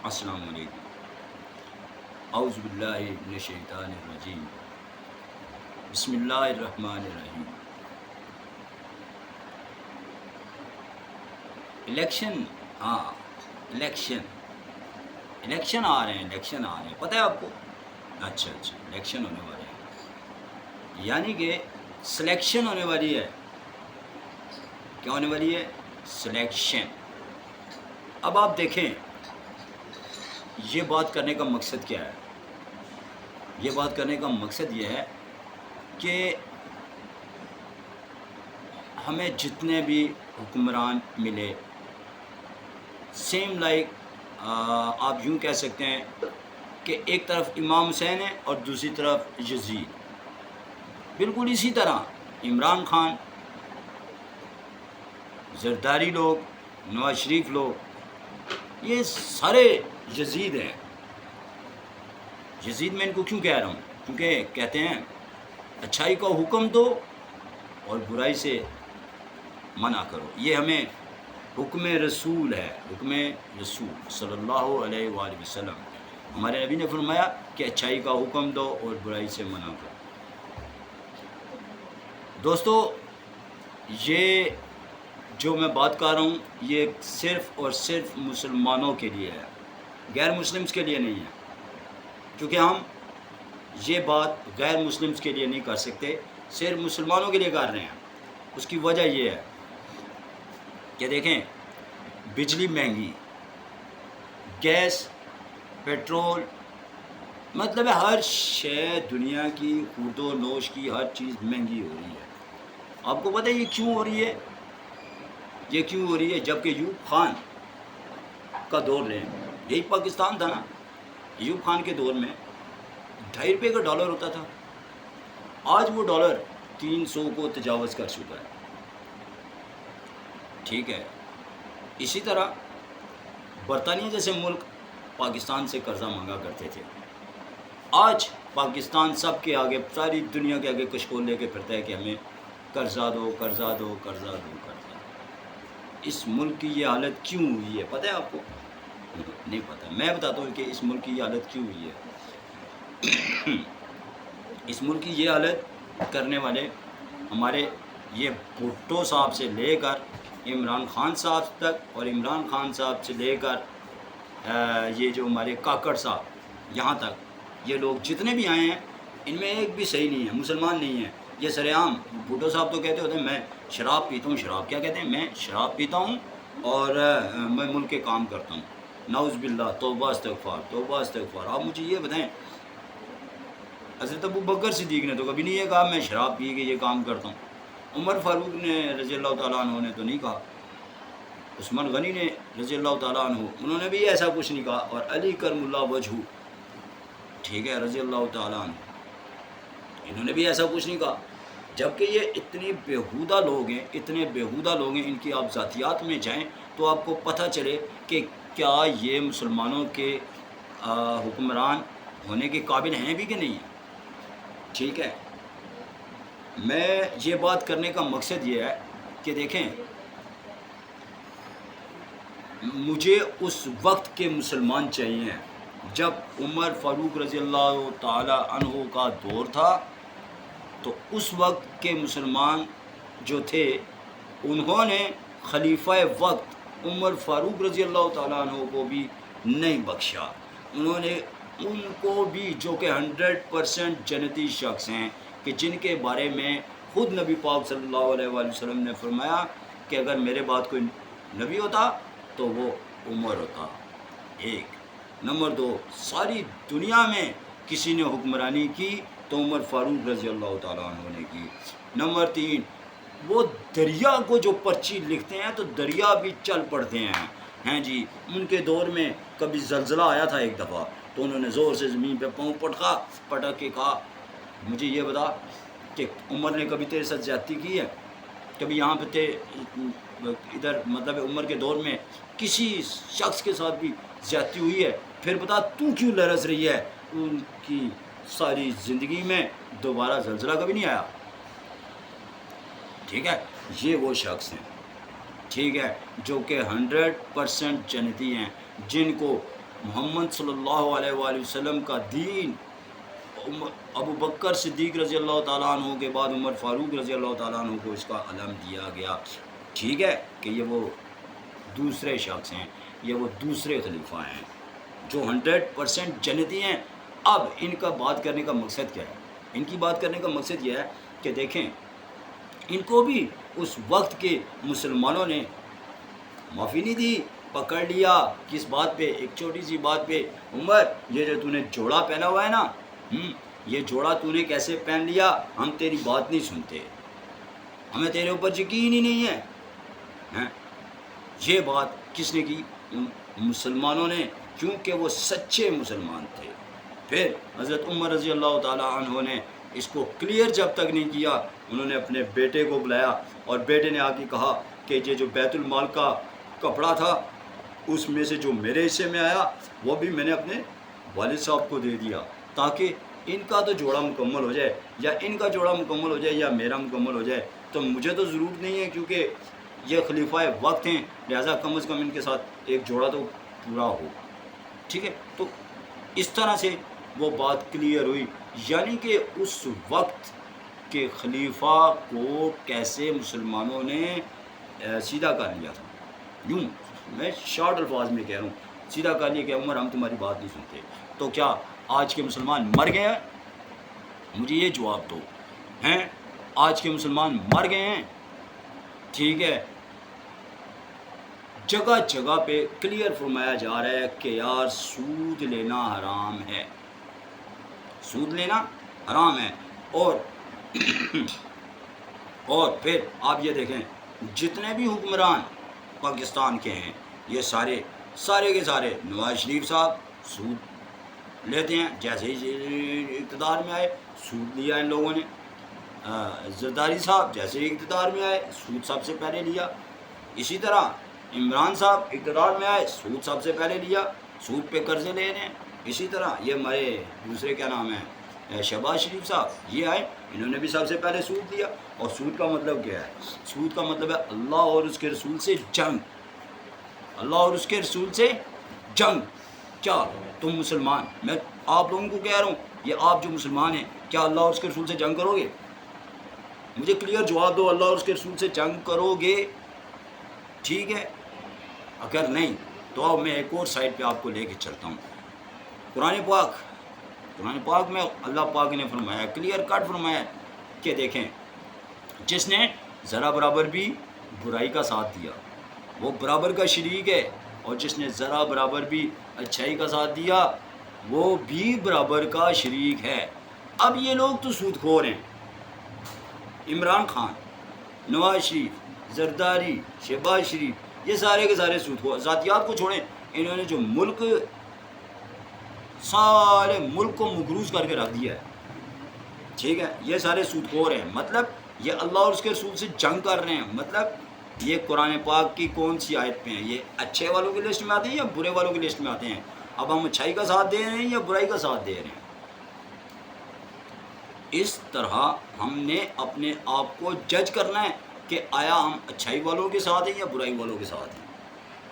السلام علیکم۔ اعوذ باللہ من الشیطان الرجیم، بسم اللہ الرحمن الرحیم۔ الیکشن الیکشن آ رہے ہیں، پتہ ہے آپ کو؟ اچھا الیکشن ہونے والے ہیں، یعنی کہ سلیکشن ہونے والی ہے۔ کیا ہونے والی ہے؟ سلیکشن۔ اب آپ دیکھیں یہ بات کرنے کا مقصد کیا ہے؟ یہ بات کرنے کا مقصد یہ ہے کہ ہمیں جتنے بھی حکمران ملے، سیم لائک آپ یوں کہہ سکتے ہیں کہ ایک طرف امام حسین ہے اور دوسری طرف یزید، بالکل اسی طرح عمران خان، زرداری لوگ، نواز شریف لوگ، یہ سارے یزید ہیں۔ یزید میں ان کو کیوں کہہ رہا ہوں؟ کیونکہ کہتے ہیں اچھائی کا حکم دو اور برائی سے منع کرو۔ یہ ہمیں حکم رسول ہے، حکم رسول صلی اللہ علیہ وآلہ وسلم۔ ہمارے نبی نے فرمایا کہ اچھائی کا حکم دو اور برائی سے منع کرو۔ دوستو، یہ جو میں بات کر رہا ہوں یہ صرف اور صرف مسلمانوں کے لیے ہے، غیر مسلمس کے لیے نہیں ہے، کیونکہ ہم یہ بات غیر مسلمس کے لیے نہیں کر سکتے، صرف مسلمانوں کے لیے کر رہے ہیں۔ اس کی وجہ یہ ہے کہ دیکھیں، بجلی مہنگی، گیس، پیٹرول، مطلب ہے ہر شے دنیا کی خورد و نوش کی ہر چیز مہنگی ہو رہی ہے۔ آپ کو پتہ ہے یہ کیوں ہو رہی ہے؟ یہ کیوں ہو رہی ہے؟ جبکہ ایوب خان کا دور لیں، یہی پاکستان تھا نا، ایوب خان کے دور میں 2.5 روپے کا ڈالر ہوتا تھا، آج وہ ڈالر 300 کو تجاوز کر چکا ہے۔ ٹھیک ہے، اسی طرح برطانیہ جیسے ملک پاکستان سے قرضہ مانگا کرتے تھے، آج پاکستان سب کے آگے، ساری دنیا کے آگے کشکول لے کے پھرتا ہے کہ ہمیں قرضہ دو، قرضہ دو، قرضہ دو، قرضہ دو۔ اس ملک کی یہ حالت کیوں ہوئی ہے پتہ ہے آپ کو؟ نہیں پتہ، میں بتاتا ہوں کہ اس ملک کی یہ حالت کیوں ہوئی ہے۔ اس ملک کی یہ حالت کرنے والے ہمارے یہ بھٹو صاحب سے لے کر عمران خان صاحب تک، اور عمران خان صاحب سے لے کر یہ جو ہمارے کاکڑ صاحب یہاں تک، یہ لوگ جتنے بھی آئے ہیں ان میں ایک بھی صحیح نہیں ہے، مسلمان نہیں ہے۔ یہ سر عام بھٹو صاحب تو کہتے ہوتے ہیں میں شراب پیتا ہوں، شراب کیا کہتے ہیں؟ میں شراب پیتا ہوں اور میں ملک کے کام کرتا ہوں۔ نعوذ باللہ، توبہ استغفار، توبہ استغفار۔ آپ مجھے یہ بتائیں، حضرت ابو بکر صدیق نے تو کبھی نہیں یہ کہا میں شراب پی کے یہ کام کرتا ہوں، عمر فاروق نے رضی اللہ تعالیٰ عنہ نے تو نہیں کہا، عثمان غنی نے رضی اللہ تعالیٰ عنہ انہوں نے بھی ایسا کچھ نہیں کہا، اور علی کرم اللہ وجہہ، ٹھیک ہے، رضی اللہ تعالیٰ عنہ، انہوں نے بھی ایسا کچھ نہیں کہا۔ جبکہ یہ اتنے بیہودہ لوگ ہیں، اتنے بیہودہ لوگ ہیں، ان کی آپ ذاتیات میں جائیں تو آپ کو پتہ چلے کہ کیا یہ مسلمانوں کے حکمران ہونے کے قابل ہیں بھی کہ نہیں ہیں۔ ٹھیک ہے، میں یہ بات کرنے کا مقصد یہ ہے کہ دیکھیں، مجھے اس وقت کے مسلمان چاہیے جب عمر فاروق رضی اللہ تعالی عنہ کا دور تھا، تو اس وقت کے مسلمان جو تھے انہوں نے خلیفہ وقت عمر فاروق رضی اللہ تعالیٰ عنہ کو بھی نہیں بخشا، انہوں نے ان کو بھی، جو کہ 100% جنتی شخص ہیں، کہ جن کے بارے میں خود نبی پاک صلی اللہ علیہ وآلہ وسلم نے فرمایا کہ اگر میرے بعد کوئی نبی ہوتا تو وہ عمر ہوتا۔ ایک نمبر 2، ساری دنیا میں کسی نے حکمرانی کی تو عمر فاروق رضی اللہ تعالیٰ عنہ نے کی۔ نمبر 3، وہ دریا کو جو پرچی لکھتے ہیں تو دریا بھی چل پڑتے ہیں جی۔ ان کے دور میں کبھی زلزلہ آیا تھا ایک دفعہ، تو انہوں نے زور سے زمین پہ پاؤں پٹک کے کہا مجھے یہ بتا کہ عمر نے کبھی تیرے ساتھ زیادتی کی ہے؟ کبھی یہاں پہ ادھر مطلب عمر کے دور میں کسی شخص کے ساتھ بھی زیادتی ہوئی ہے؟ پھر بتا تو کیوں لرز رہی ہے؟ ان کی ساری زندگی میں دوبارہ زلزلہ کبھی نہیں آیا۔ ٹھیک ہے، یہ وہ شخص ہیں۔ ٹھیک ہے، جو کہ 100% جنتی ہیں، جن کو محمد صلی اللہ علیہ وآلہ وسلم کا دین ابو بکر صدیق رضی اللہ تعالیٰ عنہ کے بعد عمر فاروق رضی اللہ تعالیٰ عنہ کو اس کا علم دیا گیا، ٹھیک ہے، کہ یہ وہ دوسرے شخص ہیں، یہ وہ دوسرے خلیفہ ہیں جو 100% جنتی ہیں۔ اب ان کا بات کرنے کا مقصد کیا ہے؟ ان کی بات کرنے کا مقصد یہ ہے کہ دیکھیں، ان کو بھی اس وقت کے مسلمانوں نے معافی نہیں دی، پکڑ لیا کس بات پہ؟ ایک چھوٹی سی بات پہ، عمر یہ جو تو نے جوڑا پہنا ہوا ہے نا، یہ جوڑا تو نے کیسے پہن لیا؟ ہم تیری بات نہیں سنتے، ہمیں تیرے اوپر یقین ہی نہیں ہے۔ یہ بات کس نے کی؟ مسلمانوں نے، کیونکہ وہ سچے مسلمان تھے۔ پھر حضرت عمر رضی اللہ تعالیٰ عنہ نے اس کو کلیئر جب تک نہیں کیا، انہوں نے اپنے بیٹے کو بلایا اور بیٹے نے آ کے کہا کہ یہ جو بیت المال کا کپڑا تھا اس میں سے جو میرے حصے میں آیا وہ بھی میں نے اپنے والد صاحب کو دے دیا، تاکہ ان کا تو جوڑا مکمل ہو جائے، یا ان کا جوڑا مکمل ہو جائے یا میرا مکمل ہو جائے۔ تو مجھے تو ضرورت نہیں ہے، کیونکہ یہ خلیفہ وقت ہیں، لہٰذا کم از کم ان کے ساتھ ایک جوڑا تو پورا ہو، ٹھیک ہے۔ تو اس طرح سے وہ بات کلیئر ہوئی، یعنی کہ اس وقت کے خلیفہ کو کیسے مسلمانوں نے سیدھا کر لیا تھا۔ یوں میں شارٹ الفاظ میں کہہ رہا ہوں، سیدھا کر لیا کہ عمر ہم تمہاری بات نہیں سنتے۔ تو کیا آج کے مسلمان مر گئے ہیں؟ مجھے یہ جواب دو، ہیں آج کے مسلمان مر گئے ہیں؟ ٹھیک ہے، جگہ جگہ پہ کلیئر فرمایا جا رہا ہے کہ یار سود لینا حرام ہے، سود لینا حرام ہے۔ اور پھر آپ یہ دیکھیں، جتنے بھی حکمران پاکستان کے ہیں، یہ سارے کے سارے، نواز شریف صاحب سود لیتے ہیں، جیسے ہی اقتدار میں آئے سود لیا ان لوگوں نے۔ زرداری صاحب جیسے ہی اقتدار میں آئے سود سب سے پہلے لیا۔ اسی طرح عمران صاحب اقتدار میں آئے سود سب سے پہلے لیا، سود پہ قرضے لے رہے ہیں۔ اسی طرح یہ ہمارے دوسرے کیا نام ہے، شہباز شریف صاحب، یہ آئے انہوں نے بھی سب سے پہلے سود لیا۔ اور سود کا مطلب کیا ہے؟ سود کا مطلب ہے اللہ اور اس کے رسول سے جنگ، اللہ اور اس کے رسول سے جنگ۔ کیا تم مسلمان، میں آپ لوگوں کو کہہ رہا ہوں، یہ آپ جو مسلمان ہیں، کیا اللہ اور اس کے رسول سے جنگ کرو گے؟ مجھے کلیئر جواب دو، اللہ اور اس کے رسول سے جنگ کرو گے؟ ٹھیک ہے، اگر نہیں تو اب میں ایک اور سائٹ پہ آپ کو لے کے چلتا ہوں۔ قرآن پاک میں اللہ پاک نے فرمایا، کلیئر کٹ فرمایا کہ دیکھیں، جس نے ذرا برابر بھی برائی کا ساتھ دیا وہ برابر کا شریک ہے، اور جس نے ذرا برابر بھی اچھائی کا ساتھ دیا وہ بھی برابر کا شریک ہے۔ اب یہ لوگ تو سود خور ہیں، عمران خان، نواز شریف، زرداری، شہباز شریف، یہ سارے کے سارے سود خور۔ ذاتیات کو چھوڑیں، انہوں نے جو سارے ملک کو مقروض کر کے رکھ دیا ہے، ٹھیک ہے، یہ سارے سود خور ہیں۔ مطلب یہ اللہ اور اس کے رسول سے جنگ کر رہے ہیں۔ مطلب یہ قرآن پاک کی کون سی آیت پہ ہیں؟ یہ اچھے والوں کی لسٹ میں آتے ہیں یا برے والوں کی لسٹ میں آتے ہیں؟ اب ہم اچھائی کا ساتھ دے رہے ہیں یا برائی کا ساتھ دے رہے ہیں؟ اس طرح ہم نے اپنے آپ کو جج کرنا ہے کہ آیا ہم اچھائی والوں کے ساتھ ہیں یا برائی والوں کے ساتھ ہیں۔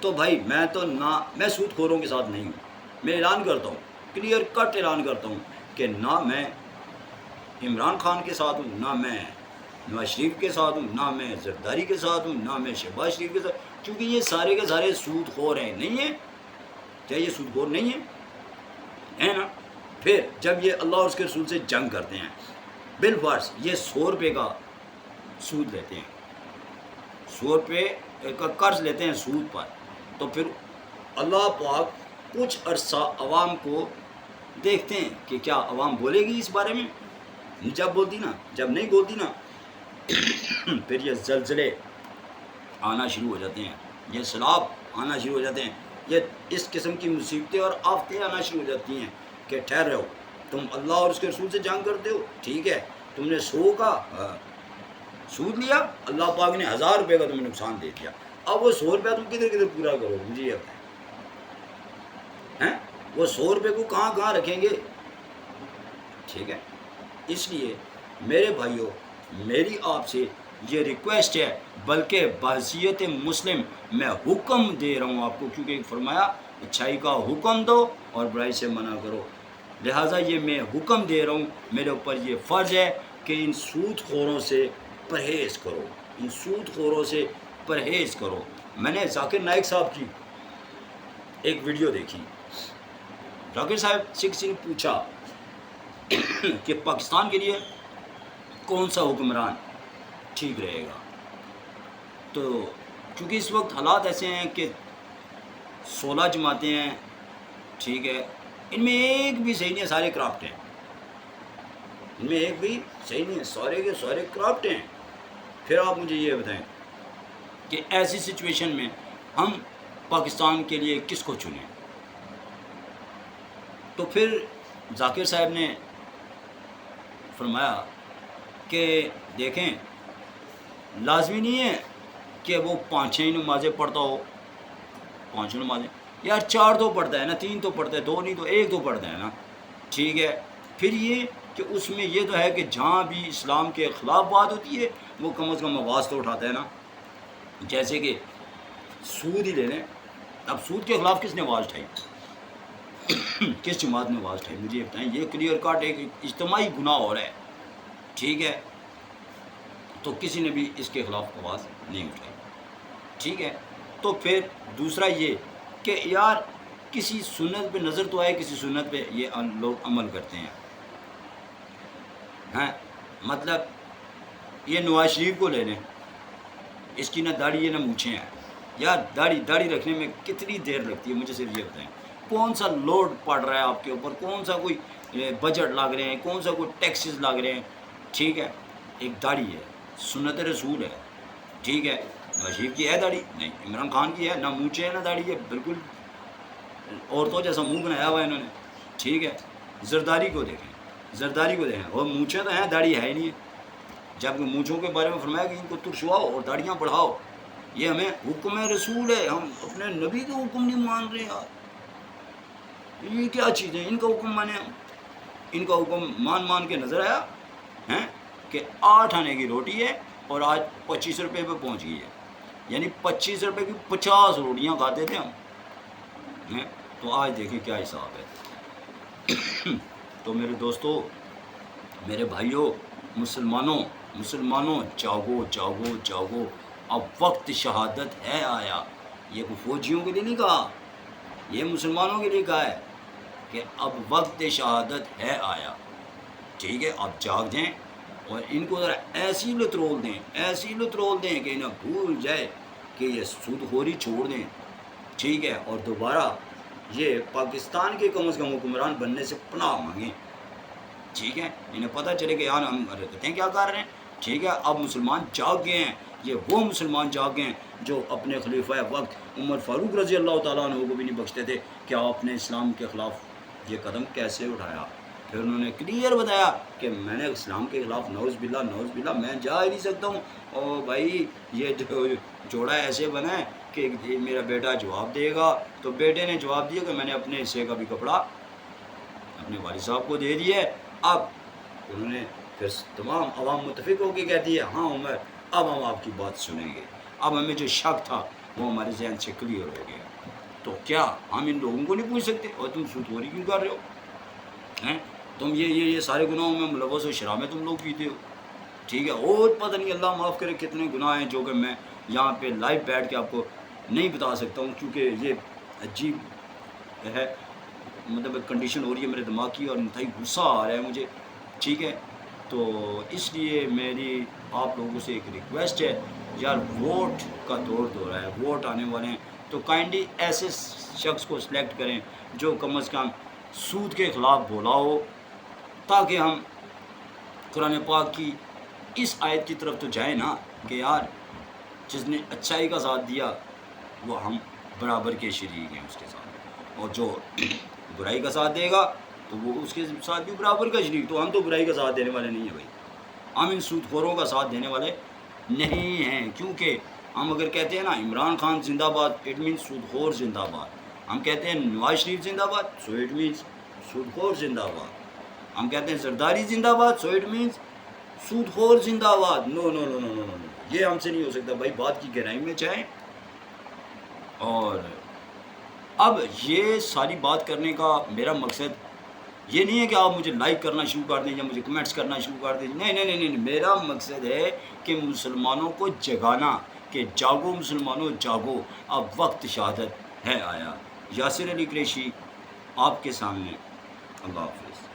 تو بھائی میں سود خوروں کے ساتھ نہیں ہوں۔ میں اعلان کرتا ہوں، کلیئر کٹ اعلان کرتا ہوں کہ نہ میں عمران خان کے ساتھ ہوں، نہ میں نواز شریف کے ساتھ ہوں، نہ میں زرداری کے ساتھ ہوں، نہ میں شہباز شریف کے ساتھ، کیونکہ یہ سارے کے سارے سود خور ہیں۔ نہیں ہیں؟ کیا یہ سود خور نہیں ہیں نا؟ پھر جب یہ اللہ اور اس کے رسول سے جنگ کرتے ہیں، بالفرض یہ 100 روپے کا سود لیتے ہیں، 100 روپے کا قرض لیتے ہیں سود پر، تو پھر اللہ پاک کچھ عرصہ عوام کو دیکھتے ہیں کہ کیا عوام بولے گی اس بارے میں؟ جب بولتی نا، جب نہیں بولتی نا پھر یہ زلزلے آنا شروع ہو جاتے ہیں، یہ سیلاب آنا شروع ہو جاتے ہیں، یہ اس قسم کی مصیبتیں اور آفتیں آنا شروع ہو جاتی ہیں کہ ٹھہر رہو، تم اللہ اور اس کے رسول سے جنگ کرتے ہو، ٹھیک ہے، تم نے 100 کا سود لیا، اللہ پاک نے 1000 روپے کا تمہیں نقصان دے دیا، اب وہ 100 روپیہ تم کدھر پورا کرو؟ مجھے یہ بتائیں، وہ 100 روپے کو کہاں رکھیں گے؟ ٹھیک ہے، اس لیے میرے بھائیوں، میری آپ سے یہ ریکویسٹ ہے، بلکہ بحیثیت مسلم میں حکم دے رہا ہوں آپ کو، کیونکہ فرمایا اچھائی کا حکم دو اور برائی سے منع کرو، لہٰذا یہ میں حکم دے رہا ہوں، میرے اوپر یہ فرض ہے کہ ان سود خوروں سے پرہیز کرو، ان سود خوروں سے پرہیز کرو۔ میں نے ذاکر نائک صاحب کی ایک ویڈیو دیکھی، ذاکر صاحب سے کسی نے پوچھا کہ پاکستان کے لیے کون سا حکمران ٹھیک رہے گا، تو چونکہ اس وقت حالات ایسے ہیں کہ 16 جماعتیں ہیں، ٹھیک ہے، ان میں ایک بھی صحیح نہیں ہے، سارے کرپٹ ہیں، ان میں ایک بھی صحیح نہیں ہے، سارے کے سارے کرپٹ ہیں۔ پھر آپ مجھے یہ بتائیں کہ ایسی سچویشن میں ہم پاکستان کے لیے کس کو چنیں؟ تو پھر ذاکر صاحب نے فرمایا کہ دیکھیں، لازمی نہیں ہے کہ وہ 5 نمازیں پڑھتا ہو، 5 نمازیں، یار 4 تو پڑھتا ہے نا، 3 تو پڑھتا ہے، 2 نہیں تو 1 تو پڑھتا ہے نا، ٹھیک ہے۔ پھر یہ کہ اس میں یہ تو ہے کہ جہاں بھی اسلام کے خلاف بات ہوتی ہے وہ کم از کم آواز تو اٹھاتا ہے نا، جیسے کہ سود ہی لے لیں، اب سود کے خلاف کس نے آواز اٹھائی؟ کس جماعت نے آواز اٹھائی؟ مجھے یہ بتائیں، یہ کلیئر کٹ ایک اجتماعی گناہ ہو رہا ہے، ٹھیک ہے، تو کسی نے بھی اس کے خلاف آواز نہیں اٹھائی، ٹھیک ہے۔ تو پھر دوسرا یہ کہ یار کسی سنت پہ نظر تو آئے، کسی سنت پہ یہ لوگ عمل کرتے ہیں، ہیں مطلب یہ نواز شریف کو لے لیں، اس کی نہ داڑھی ہے نہ مونچھیں ہیں، یار داڑھی رکھنے میں کتنی دیر لگتی ہے؟ مجھے صرف یہ بتائیں، کون سا لوڈ پڑ رہا ہے آپ کے اوپر، کون سا کوئی بجٹ لگ رہے ہیں، کون سا کوئی ٹیکسز لگ رہے ہیں، ٹھیک ہے، ایک داڑھی ہے، سنت رسول ہے، ٹھیک ہے۔ نواز شریف کی ہے داڑھی؟ نہیں۔ عمران خان کی ہے؟ نہ مونچھے ہے نہ داڑھی ہے، بالکل عورتوں جیسا منہ بنایا ہوا ہے انہوں نے، ٹھیک ہے۔ زرداری کو دیکھیں، زرداری کو دیکھیں، اور مونچھیں تو ہیں، داڑھی ہے ہی نہیں ہے، جبکہ مونچھوں کے بارے میں فرمایا کہ ان کو ترشواؤ اور داڑیاں بڑھاؤ، یہ ہمیں حکم رسول ہے، ہم اپنے نبی کا حکم نہیں مان رہے یار، یہ کیا چیز ہے؟ ان کا حکم مانے ہم، ان کا حکم مان کے نظر آیا ہیں کہ 8 آنے کی روٹی ہے اور آج 25 روپے پہ پہنچ گئی ہے، یعنی 25 روپے کی 50 روٹیاں کھاتے تھے ہم، تو آج دیکھیں کیا حساب ہے۔ تو میرے دوستو، میرے بھائیوں، مسلمانوں جاگو جاگو جاگو، اب وقت شہادت ہے آیا، یہ کوئی فوجیوں کے لیے نہیں کہا، یہ مسلمانوں کے لیے کہا ہے کہ اب وقت شہادت ہے آیا، ٹھیک ہے، آپ جاگ جائیں اور ان کو ذرا ایسی لترول دیں کہ انہیں بھول جائے کہ یہ سود خوری چھوڑ دیں، ٹھیک ہے، اور دوبارہ یہ پاکستان کے کم از کم حکمران بننے سے پناہ مانگیں، ٹھیک ہے، انہیں پتہ چلے کہ یار ہم حرکتیں کیا کر رہے ہیں، ٹھیک ہے۔ اب مسلمان جاگ گئے ہیں، یہ وہ مسلمان جاگ گئے ہیں جو اپنے خلیفہ وقت عمر فاروق رضی اللہ تعالیٰ عنہ کو بھی نہیں بخشتے تھے کہ آپ نے اسلام کے خلاف یہ قدم کیسے اٹھایا، پھر انہوں نے کلیئر بتایا کہ میں نے اسلام کے خلاف نعوذ باللہ میں جا ہی نہیں سکتا ہوں، او بھائی یہ جوڑا ایسے بنا ہے کہ میرا بیٹا جواب دے گا، تو بیٹے نے جواب دیا کہ میں نے اپنے حصے کا بھی کپڑا اپنے والد صاحب کو دے دیا ہے۔ اب انہوں نے پھر تمام عوام متفق ہو کے کہتی ہے ہاں عمر، اب ہم آپ کی بات سنیں گے، اب ہمیں جو شک تھا وہ ہمارے ذہن سے کلیئر ہو گیا، تو کیا ہم ان لوگوں کو نہیں پوچھ سکتے اور تم سود خوری کیوں کر رہے ہو ہیں؟ تم یہ سارے گناہوں میں ملوث ہو، شرابیں تم لوگ پیتے ہو، ٹھیک ہے، اور پتہ نہیں اللہ معاف کرے کتنے گناہ ہیں جو کہ میں یہاں پہ لائیو بیٹھ کے آپ کو نہیں بتا سکتا ہوں، کیونکہ یہ عجیب ہے، مطلب کنڈیشن ہو رہی ہے میرے دماغ کی اور انتہائی غصہ آ رہا ہے مجھے، ٹھیک ہے۔ تو اس لیے میری آپ لوگوں سے ایک ریکویسٹ ہے، یار ووٹ کا دور رہا ہے، ووٹ آنے والے ہیں، تو کائنڈلی ایسے شخص کو سلیکٹ کریں جو کم از کم سود کے خلاف بولا ہو، تاکہ ہم قرآن پاک کی اس آیت کی طرف تو جائیں نا کہ یار جس نے اچھائی کا ساتھ دیا وہ ہم برابر کے شریک ہیں اس کے ساتھ، اور جو برائی کا ساتھ دے گا تو وہ اس کے ساتھ بھی برابر کا شریک، تو ہم تو برائی کا ساتھ دینے والے نہیں ہیں بھائی، ہم ان سود خوروں کا ساتھ دینے والے نہیں ہیں، کیونکہ ہم اگر کہتے ہیں نا عمران خان زندہ باد اٹ مینس سود خور زندہ باد، ہم کہتے ہیں نواز شریف زندہ باد سو اٹ مینس سود خور زندہ باد، ہم کہتے ہیں زرداری زندہ باد سو اٹ مینس سود خور زندہ آباد، نو نو نو نو نو نو، یہ ہم سے نہیں ہو سکتا بھائی، بات کی گہرائی میں جائیں۔ اور اب یہ ساری بات کرنے کا میرا مقصد یہ نہیں ہے کہ آپ مجھے لائک کرنا شروع کر دیں یا مجھے کمنٹس کرنا شروع کر دیں، نہیں نہیں نہیں نہیں، میرا مقصد ہے کہ مسلمانوں کو جگانا، کہ جاگو مسلمانوں جاگو، اب وقت شہادت ہے آیا۔ یاسر علی قریشی آپ کے سامنے، اللہ حافظ۔